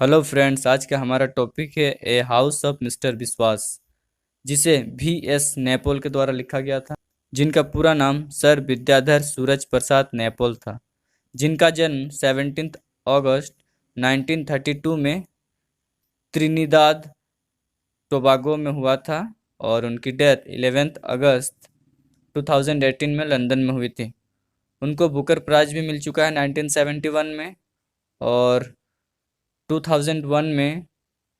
Hello friends, आज का हमारा टॉपिक है ए हाउस ऑफ मिस्टर विश्वास, जिसे V.S. नैपोल के द्वारा लिखा गया था, जिनका पूरा नाम सर विद्याधर सूरज प्रसाद नैपोल था, जिनका जन्म 17 अगस्त 1932 में त्रिनिदाद टोबागो में हुआ था और उनकी डेथ 11 अगस्त 2018 में लंदन में हुई थी। उनको बुकर प्राइज भी मिल चुका है 1971 में, और 2001 में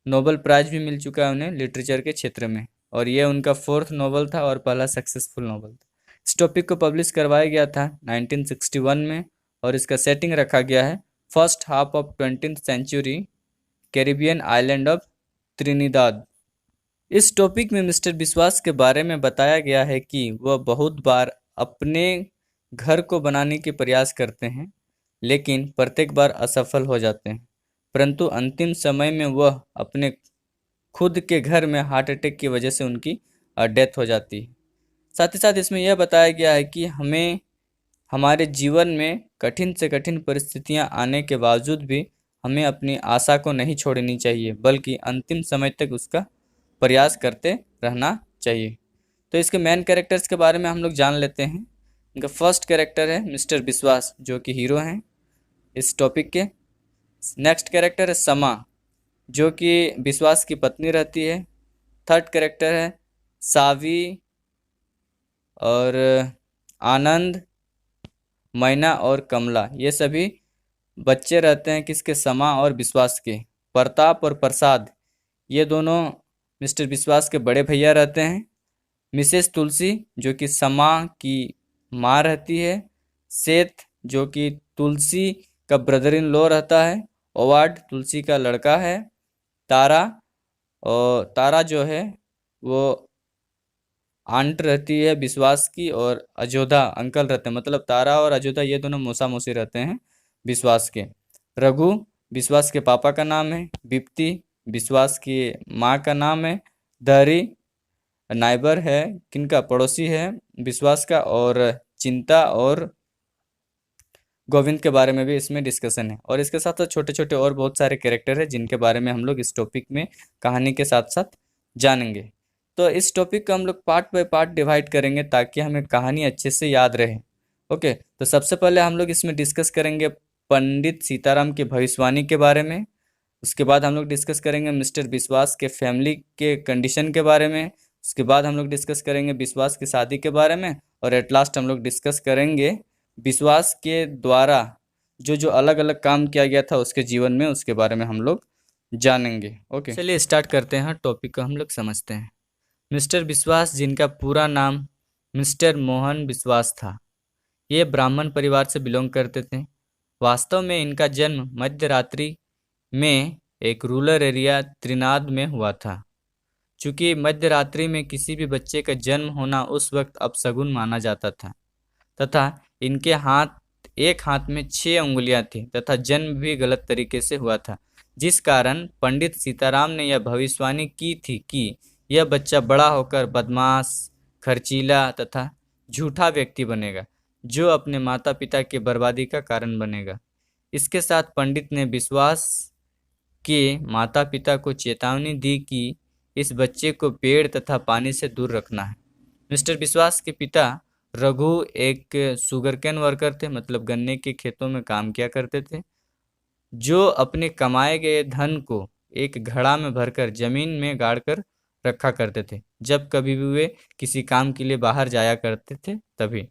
नोबेल प्राइज भी मिल चुका है उन्हें लिटरेचर के क्षेत्र में, और ये उनका फोर्थ नोवेल था और पहला सक्सेसफुल नोवेल था। इस टॉपिक को पब्लिश करवाया गया था 1961 में, और इसका सेटिंग रखा गया है first half of 20th century, Caribbean island of Trinidad. इस टॉपिक में मिस्टर विश्वास के बारे में बताया गया है कि वह बहुत बार अपने घर को बनाने के प्रयास करते हैं, लेकिन प्रत्येक बार असफल हो जाते हैं, परंतु अंतिम समय में वह अपने खुद के घर में हार्ट अटैक की वजह से उनकी डेथ हो जाती है। साथ ही साथ इसमें यह बताया गया है कि हमें हमारे जीवन में कठिन से कठिन परिस्थितियां आने के बावजूद भी हमें अपनी आशा को नहीं छोड़नी चाहिए, बल्कि अंतिम समय तक उसका प्रयास करते रहना चाहिए। तो इसके मेन कैरेक्टर्स के बारे में हम लोग जान लेते हैं। इनका फर्स्ट कैरेक्टर है मिस्टर विश्वास, जो कि हीरो हैं इस टॉपिक के। नेक्स्ट कैरेक्टर है समा, जो कि विश्वास की पत्नी रहती है। थर्ड कैरेक्टर है सावी और आनंद, मैना और कमला। ये सभी बच्चे रहते हैं किसके, समा और विश्वास के। प्रताप और प्रसाद, ये दोनों मिस्टर विश्वास के बड़े भैया रहते हैं। मिसेस तुलसी, जो कि समा की माँ रहती है। सेठ, जो कि तुलसी का ब्रदर इन लॉ रहता है। ओवार्ड, तुलसी का लड़का है। तारा, और तारा जो है वो आंट रहती है विश्वास की, और अजोधा अंकल रहते हैं। मतलब तारा और अजोधा ये दोनों मौसा मौसी रहते हैं विश्वास के। रघु विश्वास के पापा का नाम है। बिप्ती विश्वास की माँ का नाम है। दहरी नाइबर है, किनका, पड़ोसी है विश्वास का। और चिंता और गोविंद के बारे में भी इसमें डिस्कशन है, और इसके साथ साथ छोटे छोटे और बहुत सारे कैरेक्टर हैं जिनके बारे में हम लोग इस टॉपिक में कहानी के साथ साथ जानेंगे। तो इस टॉपिक को हम लोग पार्ट बाय पार्ट डिवाइड करेंगे ताकि हमें कहानी अच्छे से याद रहे। ओके, तो सबसे पहले हम लोग इसमें डिस्कस करेंगे पंडित सीताराम की भविष्यवाणी के बारे में। उसके बाद हम लोग डिस्कस करेंगे मिस्टर विश्वास के फैमिली के कंडीशन के बारे में। उसके बाद हम लोग डिस्कस करेंगे विश्वास की शादी के बारे में, और एट लास्ट हम लोग डिस्कस करेंगे विश्वास के द्वारा जो जो अलग अलग काम किया गया था उसके जीवन में, उसके बारे में हम लोग जानेंगे। ओके, चलिए स्टार्ट करते हैं, टॉपिक को हम लोग समझते हैं। मिस्टर विश्वास, जिनका पूरा नाम मिस्टर मोहन विश्वास था, ये ब्राह्मण परिवार से बिलोंग करते थे। वास्तव में इनका जन्म मध्य रात्रि में एक रूरल एरिया त्रिनाद में हुआ था। चूँकि मध्य रात्रि में किसी भी बच्चे का जन्म होना उस वक्त अपशगुन माना जाता था, तथा इनके एक हाथ में 6 उंगलियां थी, तथा जन्म भी गलत तरीके से हुआ था, जिस कारण पंडित सीताराम ने यह भविष्यवाणी की थी कि यह बच्चा बड़ा होकर बदमाश, खर्चीला तथा झूठा व्यक्ति बनेगा, जो अपने माता पिता की बर्बादी का कारण बनेगा। इसके साथ पंडित ने विश्वास के माता पिता को चेतावनी दी कि इस बच्चे को पेड़ तथा पानी से दूर रखना है। मिस्टर विश्वास के पिता रघु एक शुगरकेन वर्कर थे, मतलब गन्ने के खेतों में काम किया करते थे, जो अपने कमाए गए धन को एक घड़ा में भरकर जमीन में गाड़कर रखा करते थे जब कभी भी वे किसी काम के लिए बाहर जाया करते थे तभी।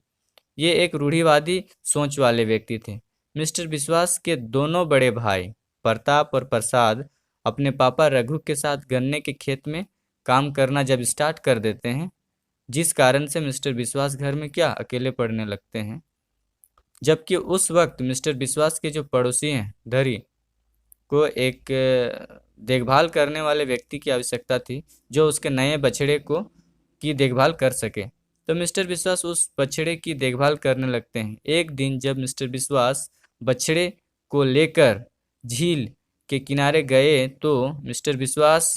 ये एक रूढ़िवादी सोच वाले व्यक्ति थे। मिस्टर विश्वास के दोनों बड़े भाई प्रताप और प्रसाद अपने पापा रघु के साथ गन्ने के खेत में काम करना जब स्टार्ट कर देते हैं, जिस कारण से मिस्टर विश्वास घर में क्या अकेले पड़ने लगते हैं। जबकि उस वक्त मिस्टर विश्वास के जो पड़ोसी हैं धरी को एक देखभाल करने वाले व्यक्ति की आवश्यकता थी, जो उसके नए बछड़े को की देखभाल कर सके। तो मिस्टर विश्वास उस बछड़े की देखभाल करने लगते हैं। एक दिन जब मिस्टर विश्वास बछड़े को लेकर झील के किनारे गए, तो मिस्टर विश्वास,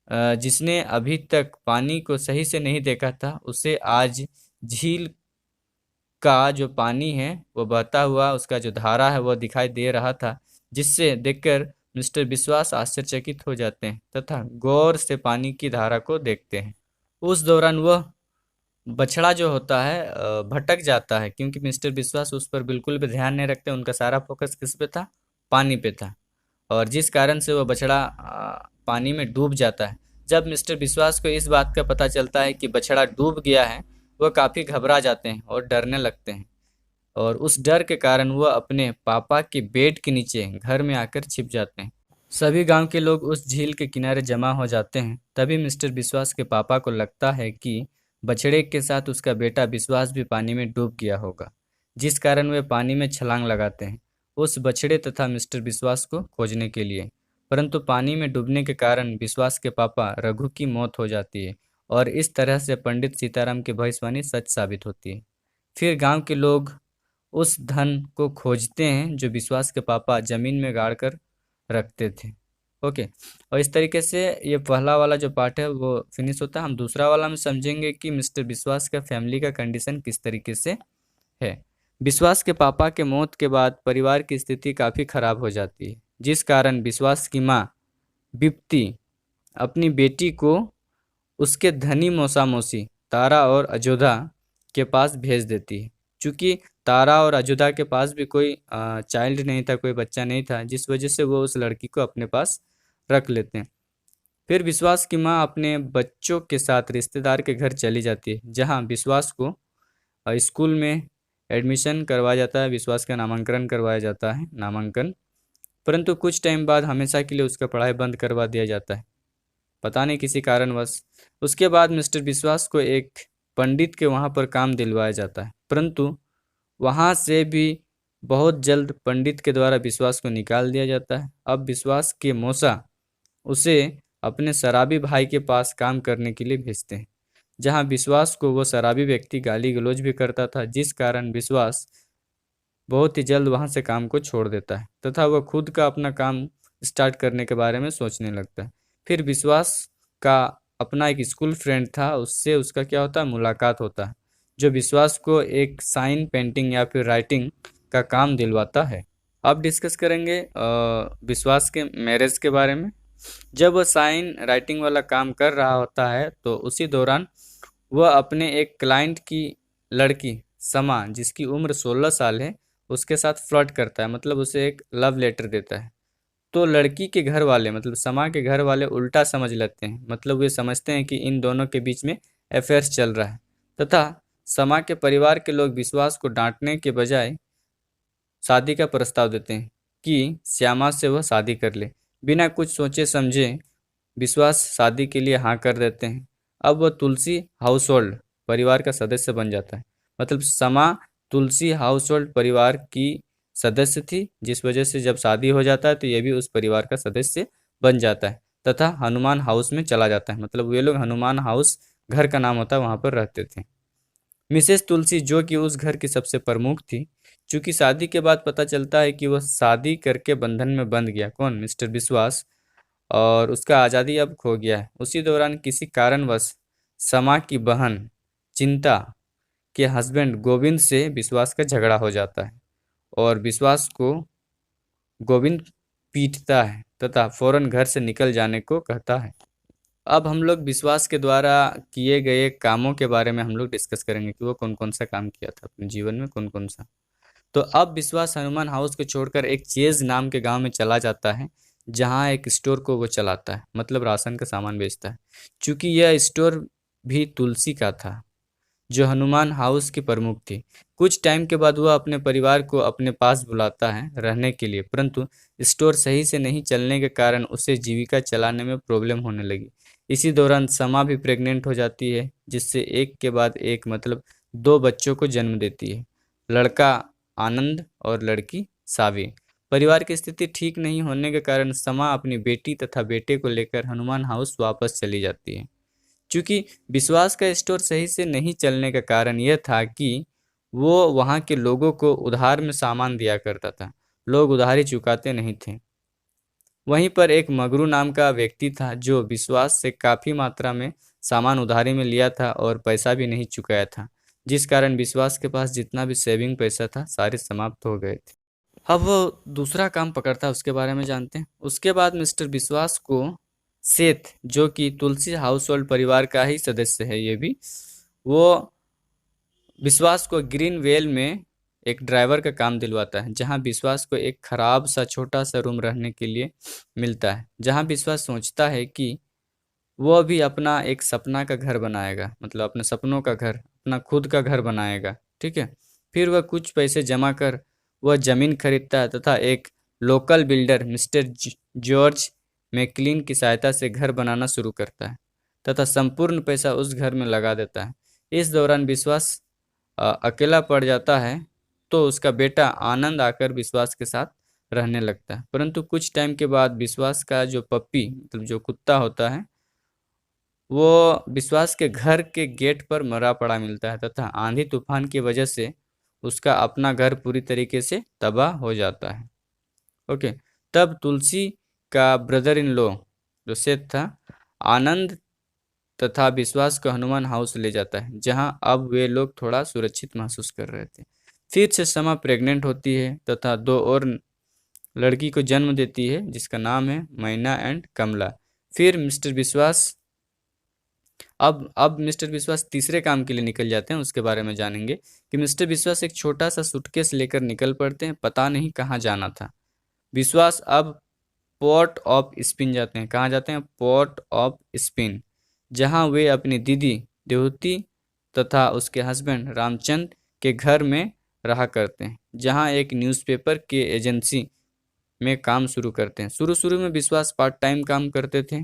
जिसने अभी तक पानी को सही से नहीं देखा था, उसे आज झील का जो पानी है वो बहता हुआ, उसका जो धारा है वो दिखाई दे रहा था, जिससे देखकर मिस्टर विश्वास आश्चर्यचकित हो जाते हैं तथा गौर से पानी की धारा को देखते हैं। उस दौरान वह बछड़ा जो होता है भटक जाता है, क्योंकि मिस्टर विश्वास उस पर बिल्कुल भी ध्यान नहीं रखते। उनका सारा फोकस किस पे था? पानी पे था, और जिस कारण से वह बछड़ा पानी में डूब जाता है। जब मिस्टर विश्वास को इस बात का पता चलता है कि बछड़ा डूब गया है, वह काफ़ी घबरा जाते हैं और डरने लगते हैं, और उस डर के कारण वह अपने पापा के बेड के नीचे घर में आकर छिप जाते हैं। सभी गांव के लोग उस झील के किनारे जमा हो जाते हैं। तभी मिस्टर विश्वास के पापा को लगता है कि बछड़े के साथ उसका बेटा विश्वास भी पानी में डूब गया होगा, जिस कारण वे पानी में छलांग लगाते हैं उस बछड़े तथा मिस्टर विश्वास को खोजने के लिए। परंतु पानी में डूबने के कारण विश्वास के पापा रघु की मौत हो जाती है, और इस तरह से पंडित सीताराम की भविष्यवाणी सच साबित होती है। फिर गांव के लोग उस धन को खोजते हैं जो विश्वास के पापा जमीन में गाड़ कर रखते थे। ओके, और इस तरीके से ये पहला वाला जो पार्ट है वो फिनिश होता है। हम दूसरा वाला में समझेंगे कि मिस्टर विश्वास का फैमिली का कंडीशन किस तरीके से है। विश्वास के पापा के मौत के बाद परिवार की स्थिति काफ़ी खराब हो जाती है, जिस कारण विश्वास की माँ बिप्ती अपनी बेटी को उसके धनी मौसा मौसी तारा और अजोधा के पास भेज देती है। चूँकि तारा और अजोधा के पास भी कोई चाइल्ड नहीं था, कोई बच्चा नहीं था, जिस वजह से वो उस लड़की को अपने पास रख लेते हैं। फिर विश्वास की माँ अपने बच्चों के साथ रिश्तेदार के घर चली जाती है, जहाँ विश्वास को स्कूल में एडमिशन करवाया जाता है, विश्वास का नामांकन करवाया जाता है, नामांकन। परंतु कुछ टाइम बाद हमेशा के लिए उसका पढ़ाई बंद करवा दिया जाता है, पता नहीं किसी कारणवश। उसके बाद मिस्टर विश्वास को एक पंडित के वहाँ पर काम दिलवाया जाता है, परंतु वहाँ से भी बहुत जल्द पंडित के द्वारा विश्वास को निकाल दिया जाता है। अब विश्वास के मौसा उसे अपने शराबी भाई के पास काम करने के लिए भेजते हैं, जहाँ विश्वास को वो शराबी व्यक्ति गाली गलौज भी करता था, जिस कारण विश्वास बहुत ही जल्द वहाँ से काम को छोड़ देता है तथा वह खुद का अपना काम स्टार्ट करने के बारे में सोचने लगता है। फिर विश्वास का अपना एक स्कूल फ्रेंड था, उससे उसका क्या होता है? मुलाकात होता है, जो विश्वास को एक साइन पेंटिंग या फिर राइटिंग का काम दिलवाता है। अब डिस्कस करेंगे विश्वास के मैरिज के बारे में। जब वह साइन राइटिंग वाला काम कर रहा होता है तो उसी दौरान वह अपने एक क्लाइंट की लड़की समा, जिसकी उम्र 16 साल है, उसके साथ फ्लर्ट करता है, मतलब उसे एक लव लेटर देता है। तो लड़की के घर वाले, मतलब समा के घर वाले उल्टा समझ लेते हैं, मतलब वे समझते हैं कि इन दोनों के बीच में अफेयर्स चल रहा है, तथा समा के परिवार के लोग विश्वास को डांटने के बजाय शादी का प्रस्ताव देते हैं कि श्यामा से वह शादी कर ले। बिना कुछ सोचे समझे विश्वास शादी के लिए हाँ कर देते हैं। अब वह तुलसी हाउस होल्ड परिवार का सदस्य बन जाता है, मतलब समा तुलसी हाउस होल्ड परिवार की सदस्य थी, जिस वजह से जब शादी हो जाता है तो ये भी उस परिवार का सदस्य बन जाता है तथा हनुमान हाउस में चला जाता है, मतलब वे लोग हनुमान हाउस घर का नाम होता है, वहाँ पर रहते थे। मिसेस तुलसी, जो कि उस घर की सबसे प्रमुख थी, चूंकि शादी के बाद पता चलता है कि वह शादी करके बंधन में बंध गया, कौन? मिस्टर विश्वास, और उसका आज़ादी अब खो गया है। उसी दौरान किसी कारणवश समा की बहन चिंता के हस्बैंड गोविंद से विश्वास का झगड़ा हो जाता है और विश्वास को गोविंद पीटता है तथा फौरन घर से निकल जाने को कहता है। अब हम लोग विश्वास के द्वारा किए गए कामों के बारे में हम लोग डिस्कस करेंगे कि वो कौन कौन सा काम किया था अपने जीवन में, कौन कौन सा। तो अब विश्वास हनुमान हाउस को छोड़कर एक चेज नाम के गांव में चला जाता है, जहां एक स्टोर को वो चलाता है, मतलब राशन का सामान बेचता है। चूंकि यह स्टोर भी तुलसी का था, जो हनुमान हाउस की प्रमुख थी। कुछ टाइम के बाद वह अपने परिवार को अपने पास बुलाता है रहने के लिए, परंतु स्टोर सही से नहीं चलने के कारण उसे जीविका चलाने में प्रॉब्लम होने लगी। इसी दौरान समा भी प्रेग्नेंट हो जाती है, जिससे एक के बाद एक, मतलब 2 बच्चों को जन्म देती है, लड़का आनंद और लड़की सावी। परिवार की स्थिति ठीक नहीं होने के कारण समा अपनी बेटी तथा बेटे को लेकर हनुमान हाउस वापस चली जाती है। चूँकि विश्वास का स्टोर सही से नहीं चलने का कारण यह था कि वो वहाँ के लोगों को उधार में सामान दिया करता था, लोग उधारी चुकाते नहीं थे। वहीं पर एक मगरू नाम का व्यक्ति था, जो विश्वास से काफ़ी मात्रा में सामान उधारी में लिया था और पैसा भी नहीं चुकाया था, जिस कारण विश्वास के पास जितना भी सेविंग पैसा था सारे समाप्त हो गए थे। अब वो दूसरा काम पकड़ता है, उसके बारे में जानते हैं। उसके बाद मिस्टर विश्वास को सेठ, जो कि तुलसी हाउस होल्ड परिवार का ही सदस्य है, ये भी, वो विश्वास को ग्रीन वेल में एक ड्राइवर का काम दिलवाता है, जहां विश्वास को एक खराब सा छोटा सा रूम रहने के लिए मिलता है, जहां विश्वास सोचता है कि वो भी अपना एक सपना का घर बनाएगा, मतलब अपने सपनों का घर, अपना खुद का घर बनाएगा। ठीक है। फिर वह कुछ पैसे जमा कर वह जमीन खरीदता है तथा एक local builder mister George McLean की सहायता से घर बनाना शुरू करता है तथा संपूर्ण पैसा उस घर में लगा देता है। इस दौरान विश्वास अकेला पड़ जाता है, तो उसका बेटा आनंद आकर विश्वास के साथ रहने लगता है। परंतु कुछ टाइम के बाद विश्वास का जो पप्पी, मतलब जो कुत्ता होता है, वो विश्वास के घर के गेट पर मरा पड़ा मिलता है तथा आंधी तूफान की वजह से उसका अपना घर पूरी तरीके से तबाह हो जाता है। ओके। तब तुलसी का ब्रदर इन लॉ जो सेठ था, आनंद तथा विश्वास को हनुमान हाउस ले जाता है, जहां अब वे लोग थोड़ा सुरक्षित महसूस कर रहे थे। फिर से समा प्रेग्नेंट होती है तथा दो और लड़की को जन्म देती है, जिसका नाम है मैना एंड कमला। फिर मिस्टर विश्वास अब मिस्टर विश्वास तीसरे काम के लिए निकल जाते हैं। उसके बारे में जानेंगे कि मिस्टर विश्वास एक छोटा सा सूटकेस लेकर निकल पड़ते हैं, पता नहीं कहाँ जाना था। विश्वास अब पोर्ट ऑफ स्पिन जाते हैं। कहाँ जाते हैं? पोर्ट ऑफ स्पिन, जहाँ वे अपनी दीदी देवती तथा उसके हस्बैंड रामचंद्र के घर में रहा करते हैं, जहाँ एक न्यूज़पेपर के एजेंसी में काम शुरू करते हैं। शुरू शुरू में विश्वास पार्ट टाइम काम करते थे।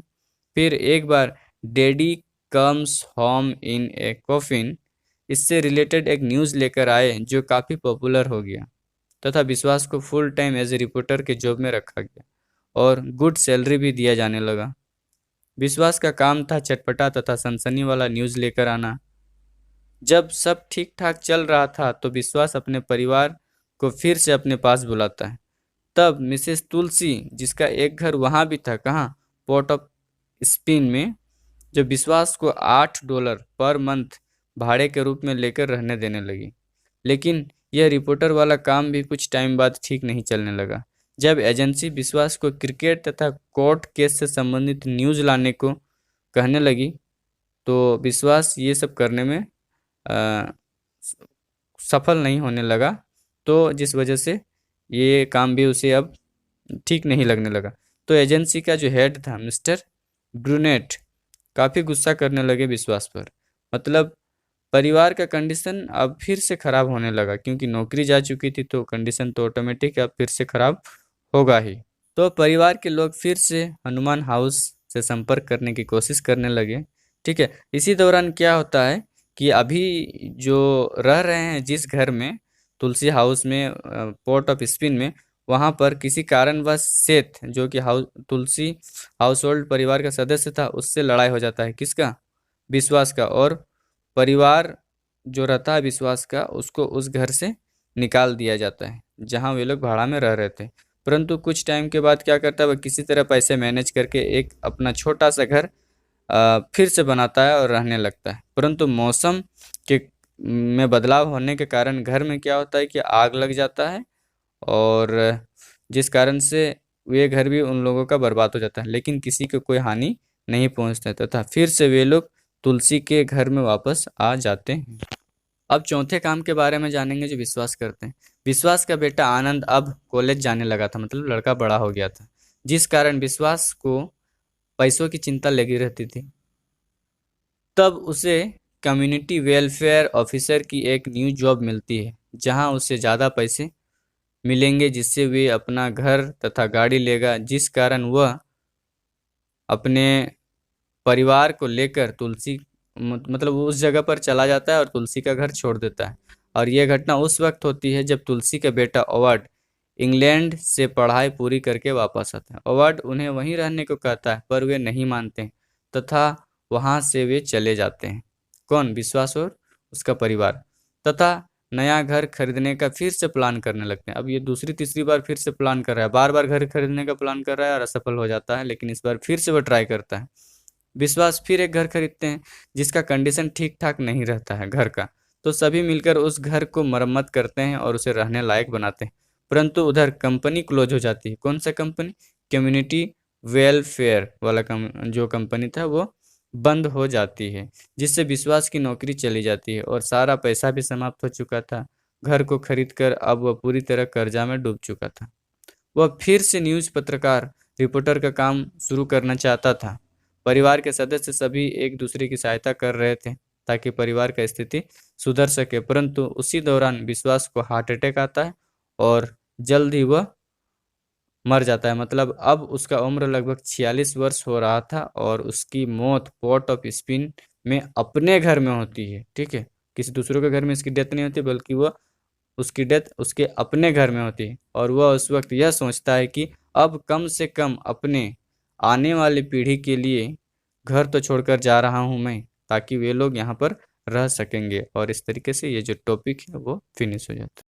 फिर एक बार daddy comes home in a coffin, इससे रिलेटेड एक न्यूज़ लेकर आए जो काफ़ी पॉपुलर हो गया तथा विश्वास को full time as a reporter के जॉब में रखा गया और गुड सैलरी भी दिया जाने लगा। विश्वास का काम था चटपटा तथा सनसनी वाला न्यूज़ लेकर आना। जब सब ठीक ठाक चल रहा था तो विश्वास अपने परिवार को फिर से अपने पास बुलाता है। तब मिसेस तुलसी, जिसका एक घर वहाँ भी था, कहाँ, पोर्ट ऑफ स्पिन में, जो विश्वास को $8 पर मंथ भाड़े के रूप में लेकर रहने देने लगी। लेकिन यह रिपोर्टर वाला काम भी कुछ टाइम बाद ठीक नहीं चलने लगा। जब एजेंसी विश्वास को क्रिकेट तथा कोर्ट केस से संबंधित न्यूज़ लाने को कहने लगी, तो विश्वास ये सब करने में सफल नहीं होने लगा, तो जिस वजह से ये काम भी उसे अब ठीक नहीं लगने लगा। तो एजेंसी का जो हेड था मिस्टर ब्रूनेट काफ़ी गुस्सा करने लगे विश्वास पर। मतलब परिवार का कंडीशन अब फिर से ख़राब होने लगा, क्योंकि नौकरी जा चुकी थी तो कंडीशन तो ऑटोमेटिक अब फिर से ख़राब होगा ही। तो परिवार के लोग फिर से हनुमान हाउस से संपर्क करने की कोशिश करने लगे। ठीक है। इसी दौरान क्या होता है कि अभी जो रह रहे हैं जिस घर में, तुलसी हाउस में, पोर्ट ऑफ स्पिन में, वहाँ पर किसी कारणवश सेठ, जो कि तुलसी हाउस होल्ड परिवार का सदस्य था, उससे लड़ाई हो जाता है। किसका? विश्वास का। और परिवार जो रहता है विश्वास का, उसको उस घर से निकाल दिया जाता है जहाँ वे लोग भाड़ा में रह रहे थे। परंतु कुछ टाइम के बाद क्या करता है, वह किसी तरह पैसे मैनेज करके एक अपना छोटा सा घर फिर से बनाता है और रहने लगता है। परंतु मौसम के में बदलाव होने के कारण घर में क्या होता है कि आग लग जाता है, और जिस कारण से वे घर भी उन लोगों का बर्बाद हो जाता है, लेकिन किसी को कोई हानि नहीं पहुंचता तथा फिर से वे लोग तुलसी के घर में वापस आ जाते हैं। अब चौथे काम के बारे में जानेंगे जो विश्वास करते हैं। विश्वास का बेटा आनंद अब कॉलेज जाने लगा था, मतलब लड़का बड़ा हो गया था, जिस कारण विश्वास को पैसों की चिंता लगी रहती थी। तब उसे कम्युनिटी वेलफेयर ऑफिसर की एक न्यू जॉब मिलती है, जहां उसे ज़्यादा पैसे मिलेंगे, जिससे वे अपना घर तथा गाड़ी लेगा, जिस कारण वह अपने परिवार को लेकर तुलसी, मतलब वो उस जगह पर चला जाता है और तुलसी का घर छोड़ देता है। और यह घटना उस वक्त होती है जब तुलसी का बेटा ओवार्ड इंग्लैंड से पढ़ाई पूरी करके वापस आता है। ओवार्ड उन्हें वहीं रहने को कहता है, पर वे नहीं मानते हैं तथा वहाँ से वे चले जाते हैं। कौन? विश्वास और उसका परिवार। तथा नया घर खरीदने का फिर से प्लान करने लगते हैं। अब ये दूसरी तीसरी बार फिर से प्लान कर रहा है, बार बार घर खरीदने का प्लान कर रहा है और असफल हो जाता है, लेकिन इस बार फिर से वो ट्राई करता है। विश्वास फिर एक घर खरीदते हैं जिसका कंडीशन ठीक ठाक नहीं रहता है घर का, तो सभी मिलकर उस घर को मरम्मत करते हैं और उसे रहने लायक बनाते हैं। परंतु उधर कंपनी क्लोज हो जाती है। कौन सा कंपनी? कम्युनिटी वेलफेयर वाला जो कंपनी था वो बंद हो जाती है, जिससे विश्वास की नौकरी चली जाती है और सारा पैसा भी समाप्त हो चुका था। घर को खरीदकर अब वह पूरी तरह कर्जा में डूब चुका था। वह फिर से न्यूज़ पत्रकार रिपोर्टर का काम शुरू करना चाहता था। परिवार के सदस्य सभी एक दूसरे की सहायता कर रहे थे ताकि परिवार का स्थिति सुधर सके, परंतु उसी दौरान विश्वास को हार्ट अटैक आता है और जल्द ही वह मर जाता है। मतलब अब उसका उम्र लगभग 46 वर्ष हो रहा था और उसकी मौत पोर्ट ऑफ स्पेन में अपने घर में होती है। ठीक है, किसी दूसरों के घर में इसकी डेथ नहीं होती, बल्कि वह उसकी डेथ उसके अपने घर में होती है और वह उस वक्त यह सोचता है कि अब कम से कम अपने आने वाली पीढ़ी के लिए घर तो छोड़कर जा रहा हूं मैं, ताकि वे लोग यहाँ पर रह सकेंगे। और इस तरीके से ये जो टॉपिक है वो फिनिश हो जाता है।